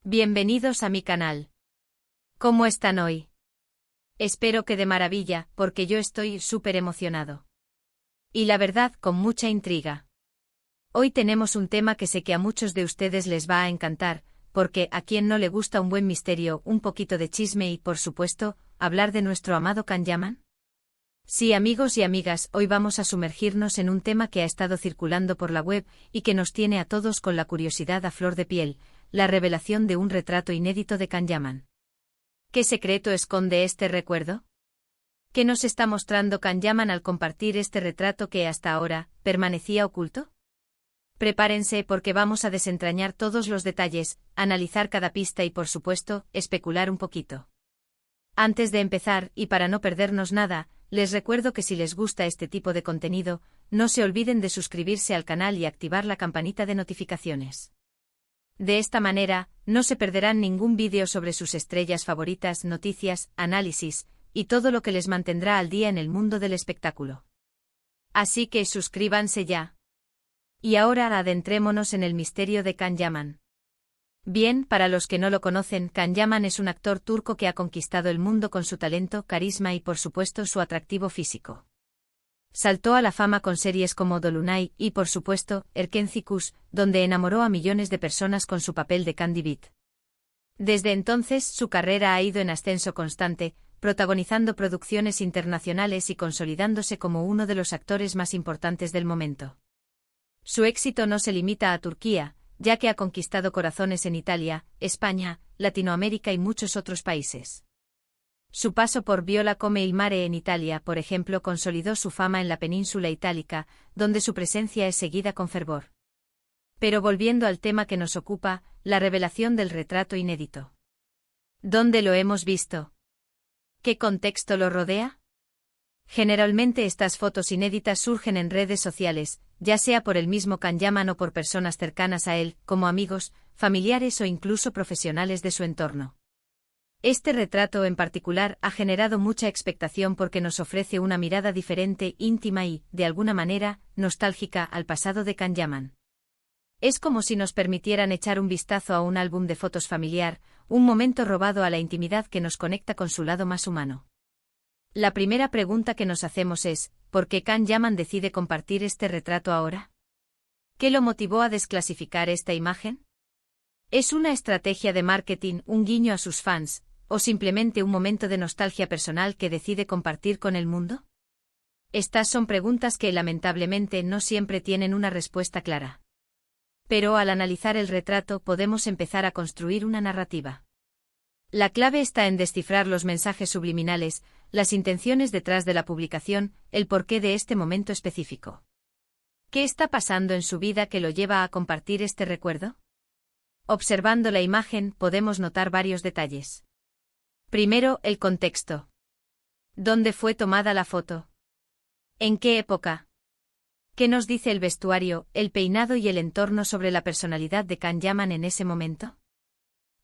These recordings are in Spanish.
Bienvenidos a mi canal. ¿Cómo están hoy? Espero que de maravilla, porque yo estoy súper emocionado. Y la verdad, con mucha intriga. Hoy tenemos un tema que sé que a muchos de ustedes les va a encantar, porque a quien no le gusta un buen misterio, un poquito de chisme y, por supuesto, hablar de nuestro amado Can Yaman. Sí, amigos y amigas, hoy vamos a sumergirnos en un tema que ha estado circulando por la web y que nos tiene a todos con la curiosidad a flor de piel, la revelación de un retrato inédito de Can Yaman. ¿Qué secreto esconde este recuerdo? ¿Qué nos está mostrando Can Yaman al compartir este retrato que hasta ahora permanecía oculto? Prepárense porque vamos a desentrañar todos los detalles, analizar cada pista y por supuesto, especular un poquito. Antes de empezar, y para no perdernos nada, les recuerdo que si les gusta este tipo de contenido, no se olviden de suscribirse al canal y activar la campanita de notificaciones. De esta manera, no se perderán ningún vídeo sobre sus estrellas favoritas, noticias, análisis, y todo lo que les mantendrá al día en el mundo del espectáculo. Así que suscríbanse ya. Y ahora adentrémonos en el misterio de Can Yaman. Bien, para los que no lo conocen, Can Yaman es un actor turco que ha conquistado el mundo con su talento, carisma y por supuesto su atractivo físico. Saltó a la fama con series como Dolunay y, por supuesto, Erkenci Kuş, donde enamoró a millones de personas con su papel de Candy Beat. Desde entonces, su carrera ha ido en ascenso constante, protagonizando producciones internacionales y consolidándose como uno de los actores más importantes del momento. Su éxito no se limita a Turquía, ya que ha conquistado corazones en Italia, España, Latinoamérica y muchos otros países. Su paso por Viola come il mare en Italia, por ejemplo, consolidó su fama en la península itálica, donde su presencia es seguida con fervor. Pero volviendo al tema que nos ocupa, la revelación del retrato inédito. ¿Dónde lo hemos visto? ¿Qué contexto lo rodea? Generalmente estas fotos inéditas surgen en redes sociales, ya sea por el mismo Can Yaman o por personas cercanas a él, como amigos, familiares o incluso profesionales de su entorno. Este retrato en particular ha generado mucha expectación porque nos ofrece una mirada diferente, íntima y, de alguna manera, nostálgica al pasado de Can Yaman. Es como si nos permitieran echar un vistazo a un álbum de fotos familiar, un momento robado a la intimidad que nos conecta con su lado más humano. La primera pregunta que nos hacemos es, ¿por qué Can Yaman decide compartir este retrato ahora? ¿Qué lo motivó a desclasificar esta imagen? ¿Es una estrategia de marketing, un guiño a sus fans, o simplemente un momento de nostalgia personal que decide compartir con el mundo? Estas son preguntas que lamentablemente no siempre tienen una respuesta clara. Pero al analizar el retrato podemos empezar a construir una narrativa. La clave está en descifrar los mensajes subliminales, las intenciones detrás de la publicación, el porqué de este momento específico. ¿Qué está pasando en su vida que lo lleva a compartir este recuerdo? Observando la imagen podemos notar varios detalles. Primero, el contexto. ¿Dónde fue tomada la foto? ¿En qué época? ¿Qué nos dice el vestuario, el peinado y el entorno sobre la personalidad de Can Yaman en ese momento?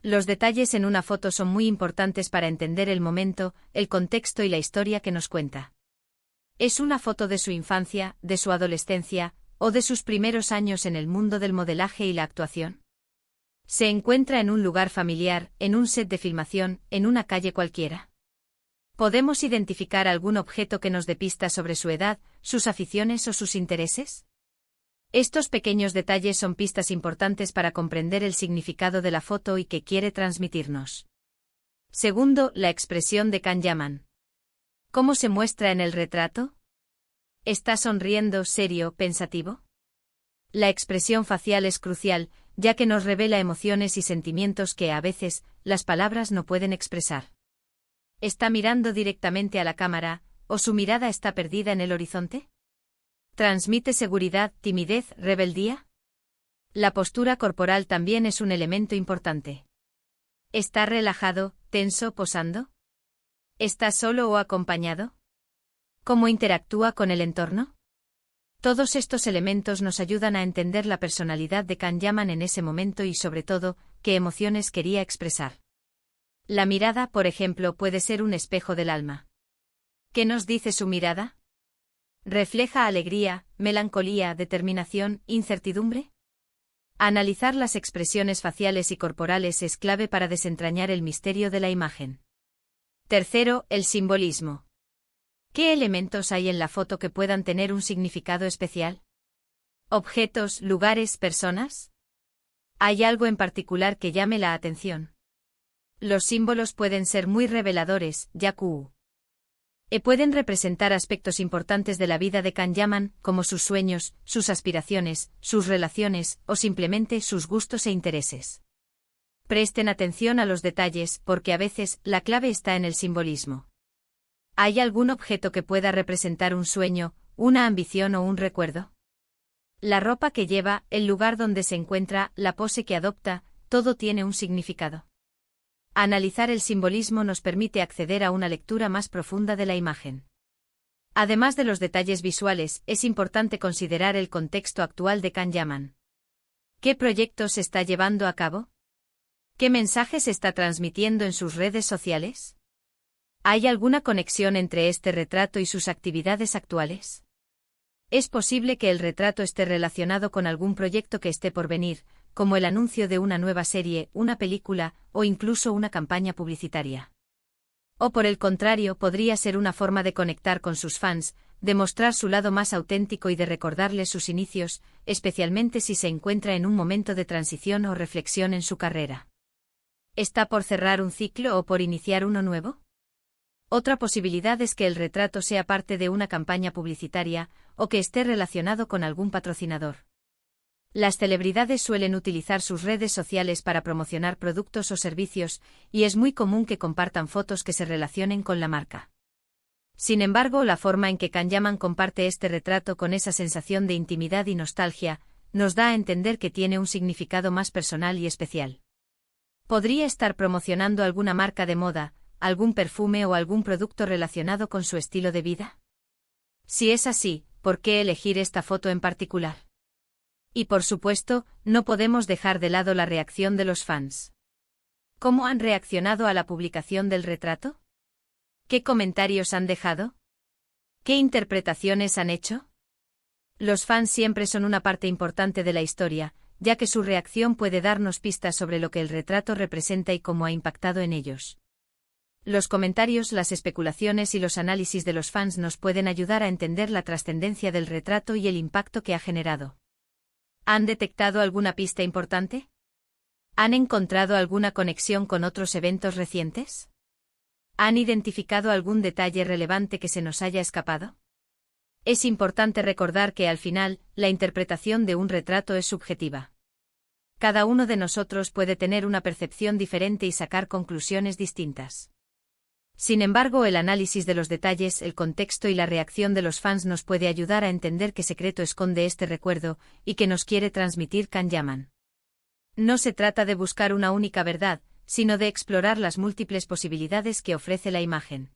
Los detalles en una foto son muy importantes para entender el momento, el contexto y la historia que nos cuenta. ¿Es una foto de su infancia, de su adolescencia, o de sus primeros años en el mundo del modelaje y la actuación? ¿Se encuentra en un lugar familiar, en un set de filmación, en una calle cualquiera? ¿Podemos identificar algún objeto que nos dé pistas sobre su edad, sus aficiones o sus intereses? Estos pequeños detalles son pistas importantes para comprender el significado de la foto y qué quiere transmitirnos. Segundo, la expresión de Can Yaman. ¿Cómo se muestra en el retrato? ¿Está sonriendo, serio, pensativo? La expresión facial es crucial, ya que nos revela emociones y sentimientos que a veces las palabras no pueden expresar. ¿Está mirando directamente a la cámara, o su mirada está perdida en el horizonte? ¿Transmite seguridad, timidez, rebeldía? La postura corporal también es un elemento importante. ¿Está relajado, tenso, posando? ¿Está solo o acompañado? ¿Cómo interactúa con el entorno? Todos estos elementos nos ayudan a entender la personalidad de Can Yaman en ese momento y sobre todo, qué emociones quería expresar. La mirada, por ejemplo, puede ser un espejo del alma. ¿Qué nos dice su mirada? ¿Refleja alegría, melancolía, determinación, incertidumbre? Analizar las expresiones faciales y corporales es clave para desentrañar el misterio de la imagen. Tercero, el simbolismo. ¿Qué elementos hay en la foto que puedan tener un significado especial? ¿Objetos, lugares, personas? ¿Hay algo en particular que llame la atención? Los símbolos pueden ser muy reveladores, ya que pueden representar aspectos importantes de la vida de Kanyaman, como sus sueños, sus aspiraciones, sus relaciones, o simplemente sus gustos e intereses. Presten atención a los detalles, porque a veces la clave está en el simbolismo. ¿Hay algún objeto que pueda representar un sueño, una ambición o un recuerdo? La ropa que lleva, el lugar donde se encuentra, la pose que adopta, todo tiene un significado. Analizar el simbolismo nos permite acceder a una lectura más profunda de la imagen. Además de los detalles visuales, es importante considerar el contexto actual de Kanyaman. ¿Qué proyectos está llevando a cabo? ¿Qué mensajes está transmitiendo en sus redes sociales? ¿Hay alguna conexión entre este retrato y sus actividades actuales? Es posible que el retrato esté relacionado con algún proyecto que esté por venir, como el anuncio de una nueva serie, una película, o incluso una campaña publicitaria. O por el contrario, podría ser una forma de conectar con sus fans, de mostrar su lado más auténtico y de recordarles sus inicios, especialmente si se encuentra en un momento de transición o reflexión en su carrera. ¿Está por cerrar un ciclo o por iniciar uno nuevo? Otra posibilidad es que el retrato sea parte de una campaña publicitaria, o que esté relacionado con algún patrocinador. Las celebridades suelen utilizar sus redes sociales para promocionar productos o servicios, y es muy común que compartan fotos que se relacionen con la marca. Sin embargo, la forma en que Kanyaman comparte este retrato con esa sensación de intimidad y nostalgia, nos da a entender que tiene un significado más personal y especial. ¿Podría estar promocionando alguna marca de moda, algún perfume o algún producto relacionado con su estilo de vida? Si es así, ¿por qué elegir esta foto en particular? Y por supuesto, no podemos dejar de lado la reacción de los fans. ¿Cómo han reaccionado a la publicación del retrato? ¿Qué comentarios han dejado? ¿Qué interpretaciones han hecho? Los fans siempre son una parte importante de la historia, ya que su reacción puede darnos pistas sobre lo que el retrato representa y cómo ha impactado en ellos. Los comentarios, las especulaciones y los análisis de los fans nos pueden ayudar a entender la trascendencia del retrato y el impacto que ha generado. ¿Han detectado alguna pista importante? ¿Han encontrado alguna conexión con otros eventos recientes? ¿Han identificado algún detalle relevante que se nos haya escapado? Es importante recordar que al final, la interpretación de un retrato es subjetiva. Cada uno de nosotros puede tener una percepción diferente y sacar conclusiones distintas. Sin embargo, el análisis de los detalles, el contexto y la reacción de los fans nos puede ayudar a entender qué secreto esconde este recuerdo y qué nos quiere transmitir Kanyaman. No se trata de buscar una única verdad, sino de explorar las múltiples posibilidades que ofrece la imagen.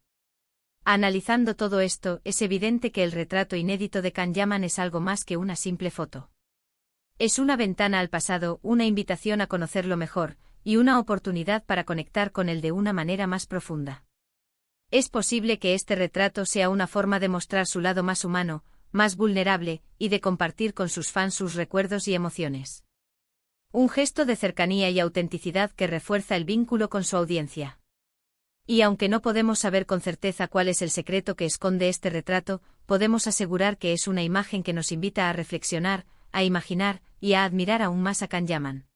Analizando todo esto, es evidente que el retrato inédito de Kanyaman es algo más que una simple foto. Es una ventana al pasado, una invitación a conocerlo mejor, y una oportunidad para conectar con él de una manera más profunda. Es posible que este retrato sea una forma de mostrar su lado más humano, más vulnerable, y de compartir con sus fans sus recuerdos y emociones. Un gesto de cercanía y autenticidad que refuerza el vínculo con su audiencia. Y aunque no podemos saber con certeza cuál es el secreto que esconde este retrato, podemos asegurar que es una imagen que nos invita a reflexionar, a imaginar, y a admirar aún más a Kanyaman.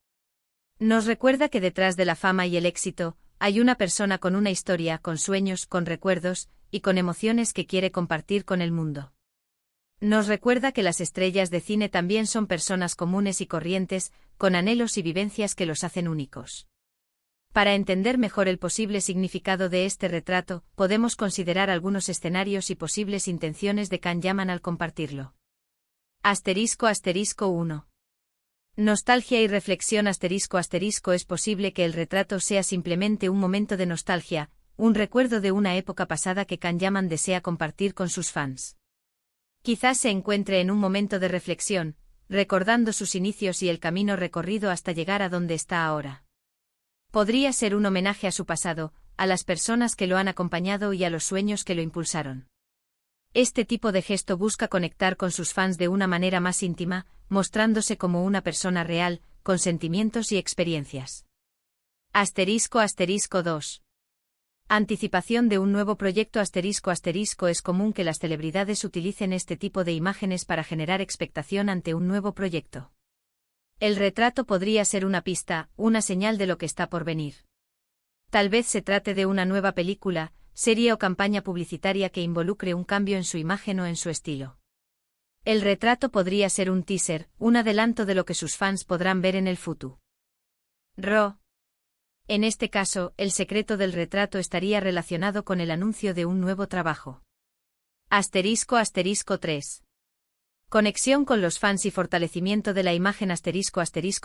Nos recuerda que detrás de la fama y el éxito, hay una persona con una historia, con sueños, con recuerdos, y con emociones que quiere compartir con el mundo. Nos recuerda que las estrellas de cine también son personas comunes y corrientes, con anhelos y vivencias que los hacen únicos. Para entender mejor el posible significado de este retrato, podemos considerar algunos escenarios y posibles intenciones de Kanyaman al compartirlo. **1. Nostalgia y reflexión ***. Es posible que el retrato sea simplemente un momento de nostalgia, un recuerdo de una época pasada que Kanyaman desea compartir con sus fans. Quizás se encuentre en un momento de reflexión, recordando sus inicios y el camino recorrido hasta llegar a donde está ahora. Podría ser un homenaje a su pasado, a las personas que lo han acompañado y a los sueños que lo impulsaron. Este tipo de gesto busca conectar con sus fans de una manera más íntima, mostrándose como una persona real, con sentimientos y experiencias. Asterisco 2. Anticipación de un nuevo proyecto. Es común que las celebridades utilicen este tipo de imágenes para generar expectación ante un nuevo proyecto. El retrato podría ser una pista, una señal de lo que está por venir. Tal vez se trate de una nueva película, serie o campaña publicitaria que involucre un cambio en su imagen o en su estilo. El retrato podría ser un teaser, un adelanto de lo que sus fans podrán ver en el futuro. En este caso, el secreto del retrato estaría relacionado con el anuncio de un nuevo trabajo. Asterisco 3. Conexión con los fans y fortalecimiento de la imagen.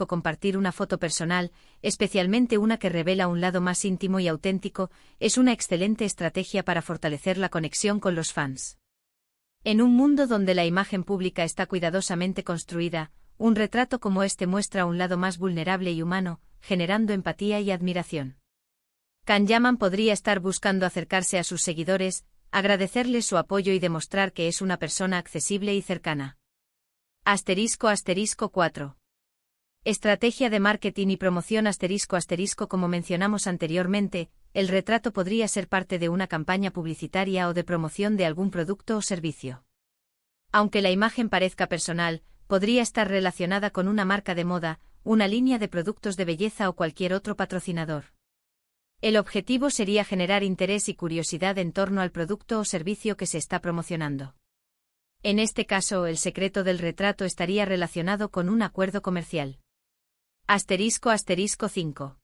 Compartir una foto personal, especialmente una que revela un lado más íntimo y auténtico, es una excelente estrategia para fortalecer la conexión con los fans. En un mundo donde la imagen pública está cuidadosamente construida, un retrato como este muestra un lado más vulnerable y humano, generando empatía y admiración. Can Yaman podría estar buscando acercarse a sus seguidores, agradecerles su apoyo y demostrar que es una persona accesible y cercana. Asterisco 4. Estrategia de marketing y promoción. Como mencionamos anteriormente, el retrato podría ser parte de una campaña publicitaria o de promoción de algún producto o servicio. Aunque la imagen parezca personal, podría estar relacionada con una marca de moda, una línea de productos de belleza o cualquier otro patrocinador. El objetivo sería generar interés y curiosidad en torno al producto o servicio que se está promocionando. En este caso, el secreto del retrato estaría relacionado con un acuerdo comercial. Asterisco 5.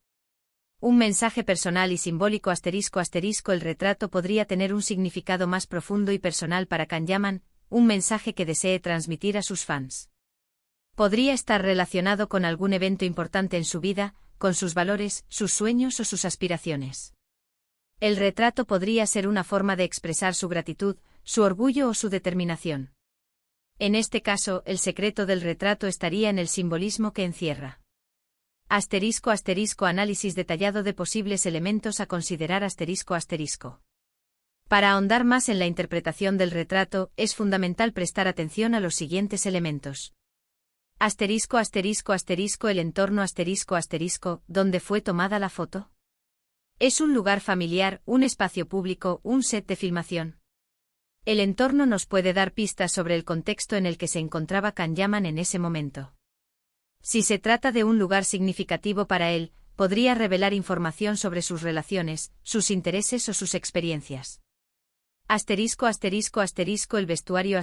Un mensaje personal y simbólico. El retrato podría tener un significado más profundo y personal para Can Yaman, un mensaje que desee transmitir a sus fans. Podría estar relacionado con algún evento importante en su vida, con sus valores, sus sueños o sus aspiraciones. El retrato podría ser una forma de expresar su gratitud, su orgullo o su determinación. En este caso, el secreto del retrato estaría en el simbolismo que encierra. Asterisco análisis detallado de posibles elementos a considerar. Para ahondar más en la interpretación del retrato, es fundamental prestar atención a los siguientes elementos. El entorno. ¿Dónde fue tomada la foto? ¿Es un lugar familiar, un espacio público, un set de filmación? El entorno nos puede dar pistas sobre el contexto en el que se encontraba Can Yaman en ese momento. Si se trata de un lugar significativo para él, podría revelar información sobre sus relaciones, sus intereses o sus experiencias. El vestuario.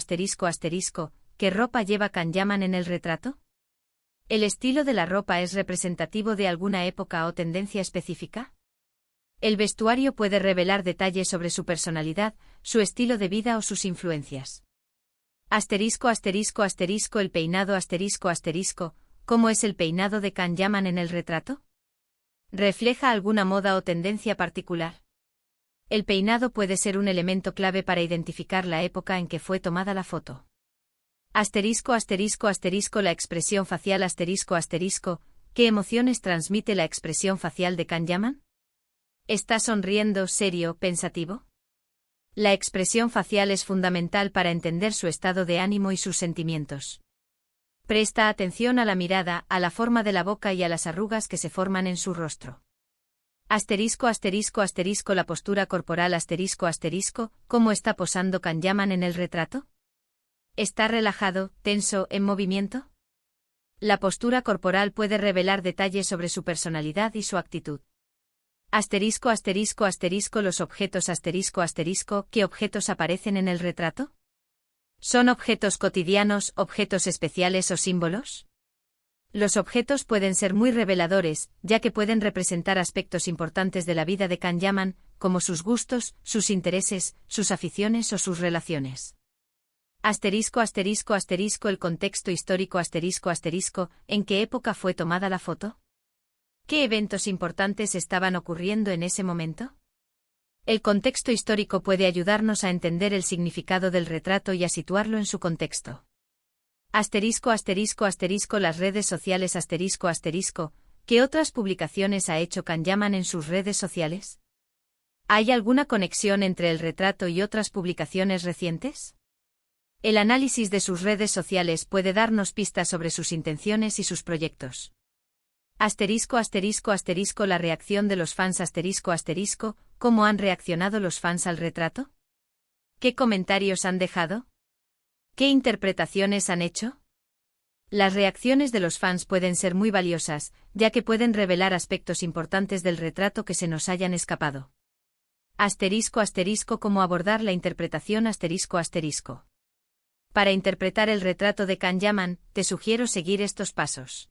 ¿Qué ropa lleva Can Yaman en el retrato? ¿El estilo de la ropa es representativo de alguna época o tendencia específica? El vestuario puede revelar detalles sobre su personalidad, su estilo de vida o sus influencias. El peinado. ¿Cómo es el peinado de Can Yaman en el retrato? ¿Refleja alguna moda o tendencia particular? El peinado puede ser un elemento clave para identificar la época en que fue tomada la foto. La expresión facial. ¿Qué emociones transmite la expresión facial de Can Yaman? ¿Está sonriendo, serio, pensativo? La expresión facial es fundamental para entender su estado de ánimo y sus sentimientos. Presta atención a la mirada, a la forma de la boca y a las arrugas que se forman en su rostro. La postura corporal. ¿Cómo está posando Can Yaman en el retrato? ¿Está relajado, tenso, en movimiento? La postura corporal puede revelar detalles sobre su personalidad y su actitud. Los objetos. ¿Qué objetos aparecen en el retrato? ¿Son objetos cotidianos, objetos especiales o símbolos? Los objetos pueden ser muy reveladores, ya que pueden representar aspectos importantes de la vida de Can Yaman, como sus gustos, sus intereses, sus aficiones o sus relaciones. El contexto histórico. ¿En qué época fue tomada la foto? ¿Qué eventos importantes estaban ocurriendo en ese momento? El contexto histórico puede ayudarnos a entender el significado del retrato y a situarlo en su contexto. Las redes sociales. ¿Qué otras publicaciones ha hecho Can Yaman en sus redes sociales? ¿Hay alguna conexión entre el retrato y otras publicaciones recientes? El análisis de sus redes sociales puede darnos pistas sobre sus intenciones y sus proyectos. Asterisco asterisco asterisco la reacción de los fans asterisco asterisco, ¿cómo han reaccionado los fans al retrato? ¿Qué comentarios han dejado? ¿Qué interpretaciones han hecho? Las reacciones de los fans pueden ser muy valiosas, ya que pueden revelar aspectos importantes del retrato que se nos hayan escapado. Asterisco asterisco ¿cómo abordar la interpretación asterisco asterisco? Para interpretar el retrato de Can Yaman, te sugiero seguir estos pasos.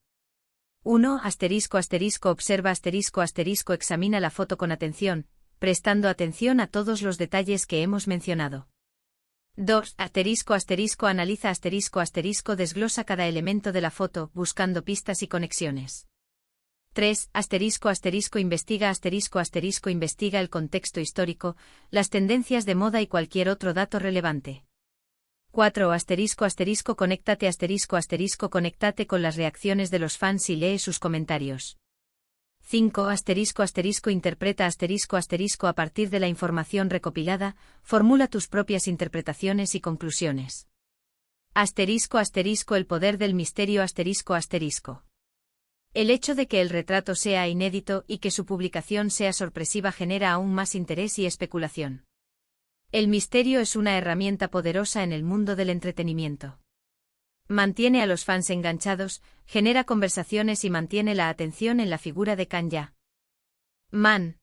1. Asterisco asterisco observa asterisco asterisco examina la foto con atención, prestando atención a todos los detalles que hemos mencionado. 2. Asterisco asterisco analiza asterisco asterisco desglosa cada elemento de la foto, buscando pistas y conexiones. 3. Asterisco asterisco investiga asterisco asterisco investiga el contexto histórico, las tendencias de moda y cualquier otro dato relevante. 4. Asterisco asterisco conéctate asterisco asterisco conéctate con las reacciones de los fans y lee sus comentarios. 5. Asterisco asterisco interpreta asterisco asterisco a partir de la información recopilada, formula tus propias interpretaciones y conclusiones. Asterisco asterisco el poder del misterio asterisco asterisco. El hecho de que el retrato sea inédito y que su publicación sea sorpresiva genera aún más interés y especulación. El misterio es una herramienta poderosa en el mundo del entretenimiento. Mantiene a los fans enganchados, genera conversaciones y mantiene la atención en la figura de Can Yaman.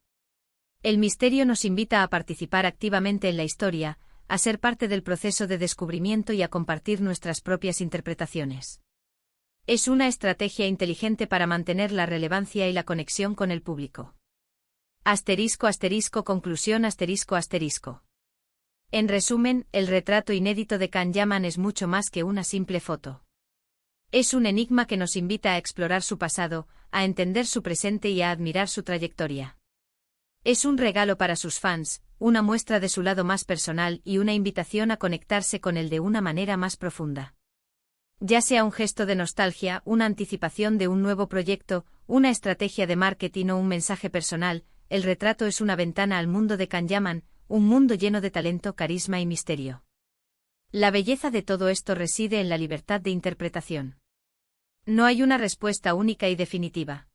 El misterio nos invita a participar activamente en la historia, a ser parte del proceso de descubrimiento y a compartir nuestras propias interpretaciones. Es una estrategia inteligente para mantener la relevancia y la conexión con el público. Asterisco asterisco conclusión asterisco asterisco. En resumen, el retrato inédito de Can Yaman es mucho más que una simple foto. Es un enigma que nos invita a explorar su pasado, a entender su presente y a admirar su trayectoria. Es un regalo para sus fans, una muestra de su lado más personal y una invitación a conectarse con él de una manera más profunda. Ya sea un gesto de nostalgia, una anticipación de un nuevo proyecto, una estrategia de marketing o un mensaje personal, el retrato es una ventana al mundo de Can Yaman, un mundo lleno de talento, carisma y misterio. La belleza de todo esto reside en la libertad de interpretación. No hay una respuesta única y definitiva.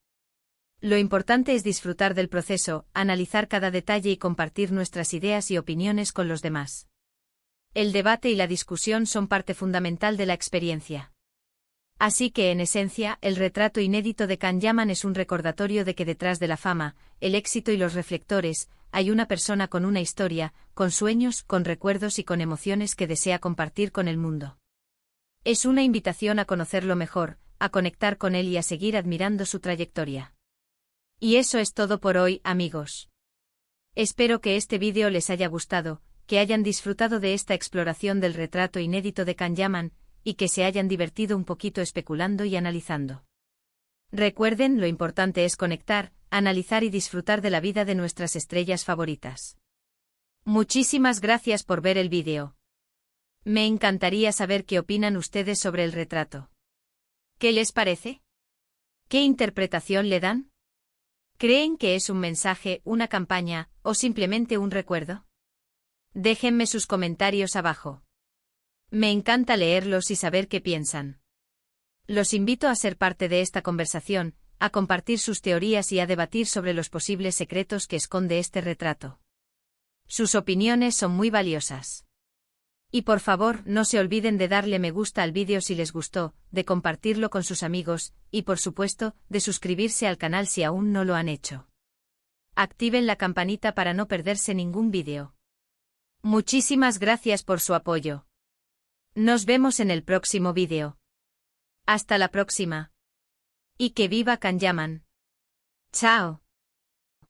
Lo importante es disfrutar del proceso, analizar cada detalle y compartir nuestras ideas y opiniones con los demás. El debate y la discusión son parte fundamental de la experiencia. Así que, en esencia, el retrato inédito de Can Yaman es un recordatorio de que detrás de la fama, el éxito y los reflectores, hay una persona con una historia, con sueños, con recuerdos y con emociones que desea compartir con el mundo. Es una invitación a conocerlo mejor, a conectar con él y a seguir admirando su trayectoria. Y eso es todo por hoy, amigos. Espero que este vídeo les haya gustado, que hayan disfrutado de esta exploración del retrato inédito de Can Yaman, y que se hayan divertido un poquito especulando y analizando. Recuerden, lo importante es conectar, analizar y disfrutar de la vida de nuestras estrellas favoritas. Muchísimas gracias por ver el vídeo. Me encantaría saber qué opinan ustedes sobre el retrato. ¿Qué les parece? ¿Qué interpretación le dan? ¿Creen que es un mensaje, una campaña, o simplemente un recuerdo? Déjenme sus comentarios abajo. Me encanta leerlos y saber qué piensan. Los invito a ser parte de esta conversación, a compartir sus teorías y a debatir sobre los posibles secretos que esconde este retrato. Sus opiniones son muy valiosas. Y por favor, no se olviden de darle me gusta al vídeo si les gustó, de compartirlo con sus amigos, y por supuesto, de suscribirse al canal si aún no lo han hecho. Activen la campanita para no perderse ningún vídeo. Muchísimas gracias por su apoyo. Nos vemos en el próximo vídeo. Hasta la próxima. Y que viva Can Yaman. Chao.